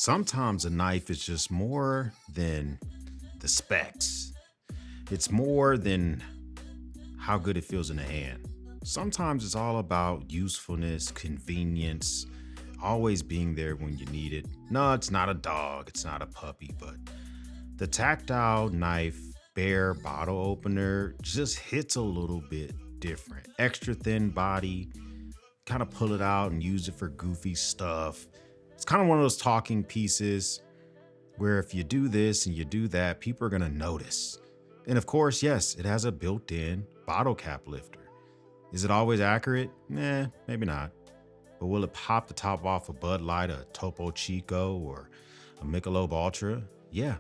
Sometimes a knife is just more than the specs. It's more than how good it feels in the hand. Sometimes it's all about usefulness, convenience, always being there when you need it. No, it's not a dog, it's not a puppy, but the tactile knife bare bottle opener just hits a little bit different. Extra thin body, kind of pull it out and use it for goofy stuff. It's kind of one of those talking pieces where if you do this and you do that, people are going to notice. And of course, yes, it has a built-in bottle cap lifter. Is it always accurate? Nah, maybe not. But will it pop the top off a Bud Light, a Topo Chico, or a Michelob Ultra? Yeah.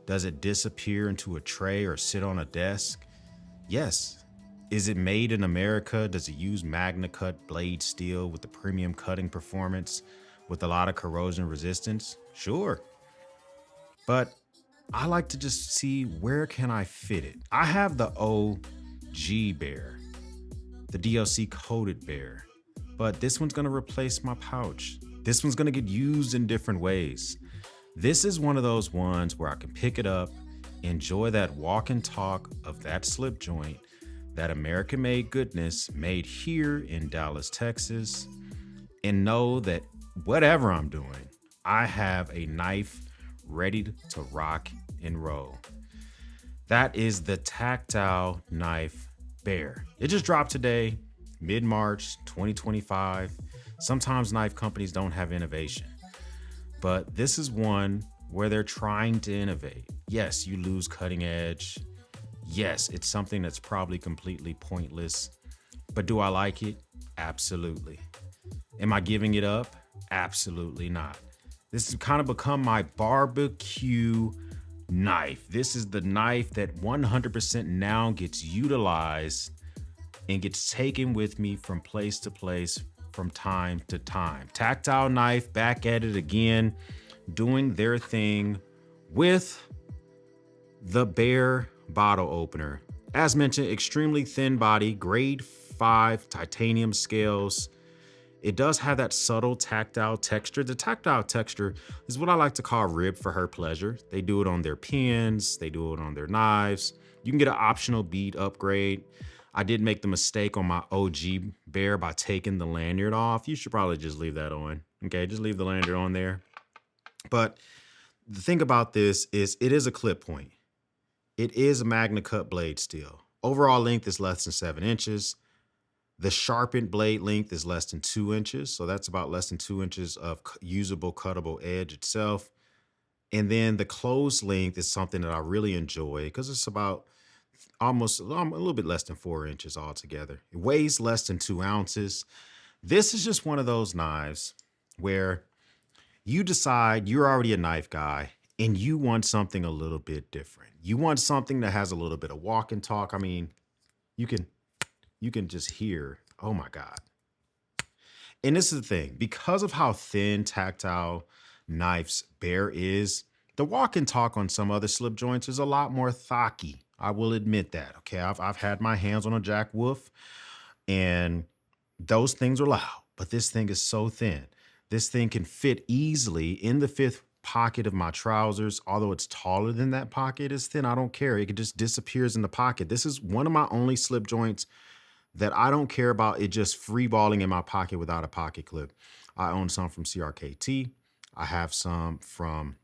Does it disappear into a tray or sit on a desk? Yes. Is it made in America? Does it use Magnacut blade steel with the premium cutting performance with a lot of corrosion resistance? Sure. But I like to just see where can I fit it. I have the OG Bear, the DLC coated Bear, but this one's gonna replace my pouch. This one's gonna get used in different ways. This is one of those ones where I can pick it up, enjoy that walk and talk of that slip joint, that American made goodness made here in Dallas, Texas, and know that whatever I'm doing, I have a knife ready to rock and roll. That is the Tactile Knife Bear. It just dropped today, mid-March 2025. Sometimes knife companies don't have innovation, but this is one where they're trying to innovate. Yes, you lose cutting edge. Yes, it's something that's probably completely pointless, but do I like it? Absolutely. Am I giving it up? Absolutely not. This has kind of become my barbecue knife. This is the knife that 100% now gets utilized and gets taken with me from place to place from time to time. Tactile knife back at it again, doing their thing with the Bear bottle opener. As mentioned, extremely thin body, grade 5 titanium scales. It does have that subtle tactile texture. The tactile texture is what I like to call rib for her pleasure. They do it on their pens, they do it on their knives. You can get an optional bead upgrade. I did make the mistake on my OG Bear by taking the lanyard off. You should probably just leave that on. Okay, just leave the lanyard on there. But the thing about this is it is a clip point. It is a Magnacut blade steel. Overall length is less than 7 inches. The sharpened blade length is less than 2 inches. So that's about less than 2 inches of usable cuttable edge itself. And then the closed length is something that I really enjoy because it's about almost a little bit less than 4 inches altogether. It weighs less than 2 ounces. This is just one of those knives where you decide you're already a knife guy and you want something a little bit different. You want something that has a little bit of walk and talk. I mean, you can just hear, oh my God. And this is the thing, because of how thin Tactile Knife's Bear is, the walk and talk on some other slip joints is a lot more thocky. I will admit that, okay? I've had my hands on a Jack Wolf and those things are loud, but this thing is so thin. This thing can fit easily in the fifth pocket of my trousers. Although it's taller than that pocket, it's thin, I don't care. It just disappears in the pocket. This is one of my only slip joints that I don't care about it just free balling in my pocket without a pocket clip. I own some from CRKT. I have some from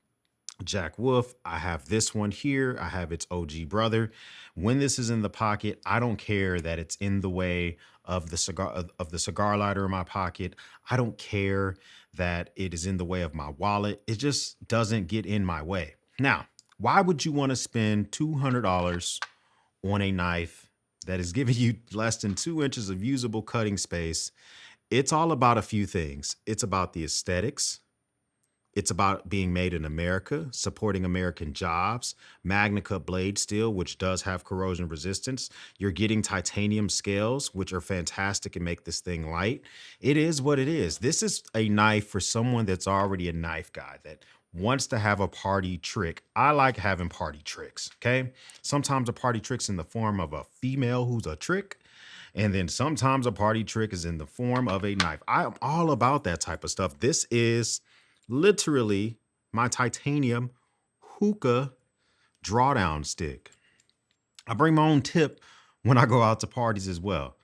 Jack Wolf. I have this one here. I have its OG brother. When this is in the pocket, I don't care that it's in the way of the cigar lighter in my pocket. I don't care that it is in the way of my wallet. It just doesn't get in my way. Now, why would you want to spend $200 on a knife that is giving you less than 2 inches of usable cutting space? It's all about a few things. It's about the aesthetics. It's about being made in America, supporting American jobs, Magnacut blade steel, which does have corrosion resistance. You're getting titanium scales, which are fantastic and make this thing light. It is what it is. This is a knife for someone that's already a knife guy that wants to have a party trick. I like having party tricks, okay? Sometimes a party trick's in the form of a female who's a trick. And then sometimes a party trick is in the form of a knife. I am all about that type of stuff. This is Literally, my titanium hookah drawdown stick. I bring my own tip when I go out to parties as well.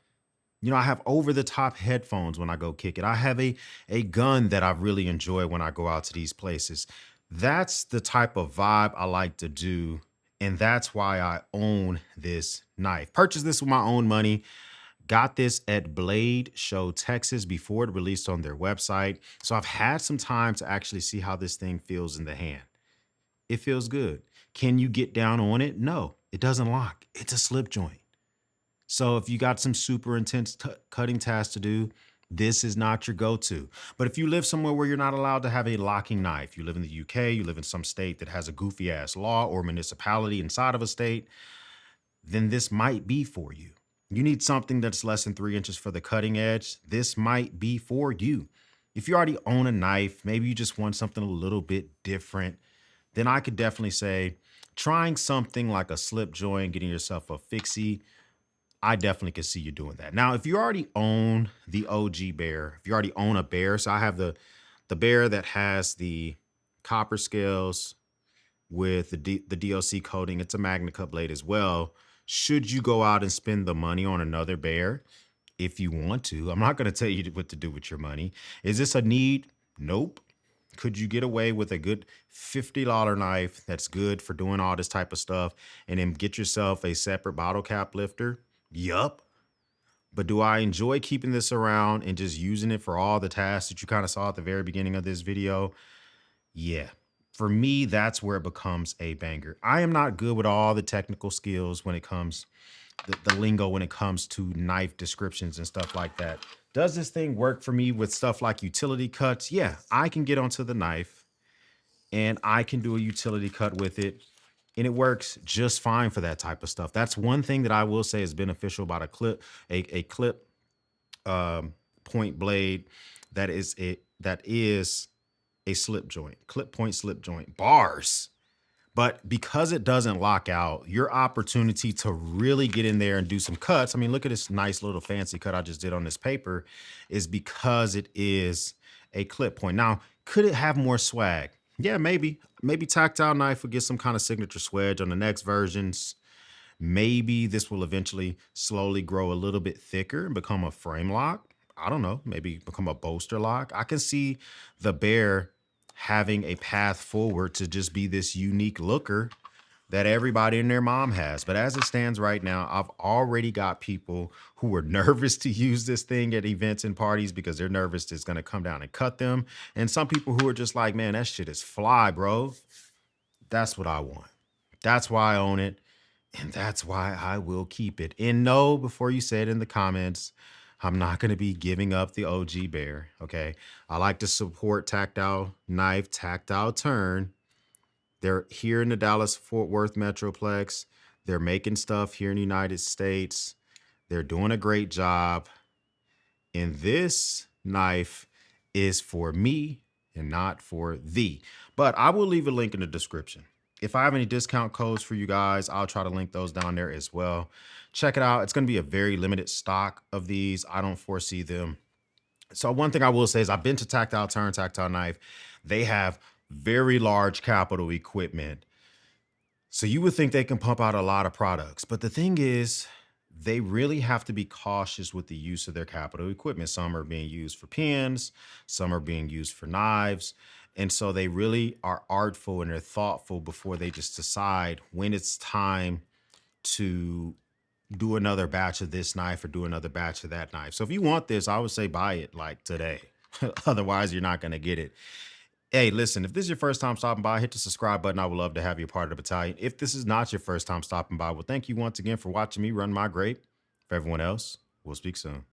You know, I have over the top headphones when I go kick it. I have a gun that I really enjoy when I go out to these places. That's the type of vibe I like to do. And that's why I own this knife. Purchased this with my own money. Got this at Blade Show, Texas before it released on their website. So I've had some time to actually see how this thing feels in the hand. It feels good. Can you get down on it? No, it doesn't lock. It's a slip joint. So if you got some super intense cutting tasks to do, this is not your go-to. But if you live somewhere where you're not allowed to have a locking knife, you live in the UK, you live in some state that has a goofy ass law or municipality inside of a state, then this might be for you. You need something that's less than 3 inches for the cutting edge. This might be for you. If you already own a knife, maybe you just want something a little bit different, then I could definitely say trying something like a slip joint, getting yourself a fixie, I definitely could see you doing that. Now, if you already own the OG Bear, if you already own a Bear, so I have the Bear that has the copper scales with the DLC coating. It's a Magnacut blade as well. Should you go out and spend the money on another Bear? If you want to, I'm not going to tell you what to do with your money. Is this a need? Nope. Could you get away with a good $50 knife that's good for doing all this type of stuff and then get yourself a separate bottle cap lifter? Yup. But do I enjoy keeping this around and just using it for all the tasks that you kind of saw at the very beginning of this video? Yeah. For me, that's where it becomes a banger. I am not good with all the technical skills when it comes, the lingo when it comes to knife descriptions and stuff like that. Does this thing work for me with stuff like utility cuts? Yeah, I can get onto the knife and I can do a utility cut with it. And it works just fine for that type of stuff. That's one thing that I will say is beneficial about a clip point blade that is a slip joint, clip point slip joint, bars. But because it doesn't lock out, your opportunity to really get in there and do some cuts, I mean, look at this nice little fancy cut I just did on this paper, is because it is a clip point. Now, could it have more swag? Yeah, maybe. Maybe tactile knife will get some kind of signature swedge on the next versions. Maybe this will eventually slowly grow a little bit thicker and become a frame lock. I don't know, maybe become a bolster lock. I can see the Bear having a path forward to just be this unique looker that everybody and their mom has. But as it stands right now, I've already got people who are nervous to use this thing at events and parties because they're nervous it's going to come down and cut them. And some people who are just like, man, that shit is fly, bro. That's what I want. That's why I own it. And that's why I will keep it. And no, before you say it in the comments, I'm not going to be giving up the OG Bear, okay? I like to support Tactile Knife, Tactile Turn. They're here in the Dallas-Fort Worth Metroplex. They're making stuff here in the United States. They're doing a great job. And this knife is for me and not for thee. But I will leave a link in the description. If I have any discount codes for you guys, I'll try to link those down there as well. Check it out. It's going to be a very limited stock of these. I don't foresee them. So one thing I will say is I've been to Tactile Turn, Tactile Knife. They have very large capital equipment. So you would think they can pump out a lot of products. But the thing is, they really have to be cautious with the use of their capital equipment. Some are being used for pens, some are being used for knives. And so they really are artful and they're thoughtful before they just decide when it's time to do another batch of this knife or do another batch of that knife. So if you want this, I would say buy it like today. Otherwise, you're not going to get it. Hey, listen, if this is your first time stopping by, hit the subscribe button. I would love to have you a part of the battalion. If this is not your first time stopping by, well, thank you once again for watching me run my grape. For everyone else, we'll speak soon.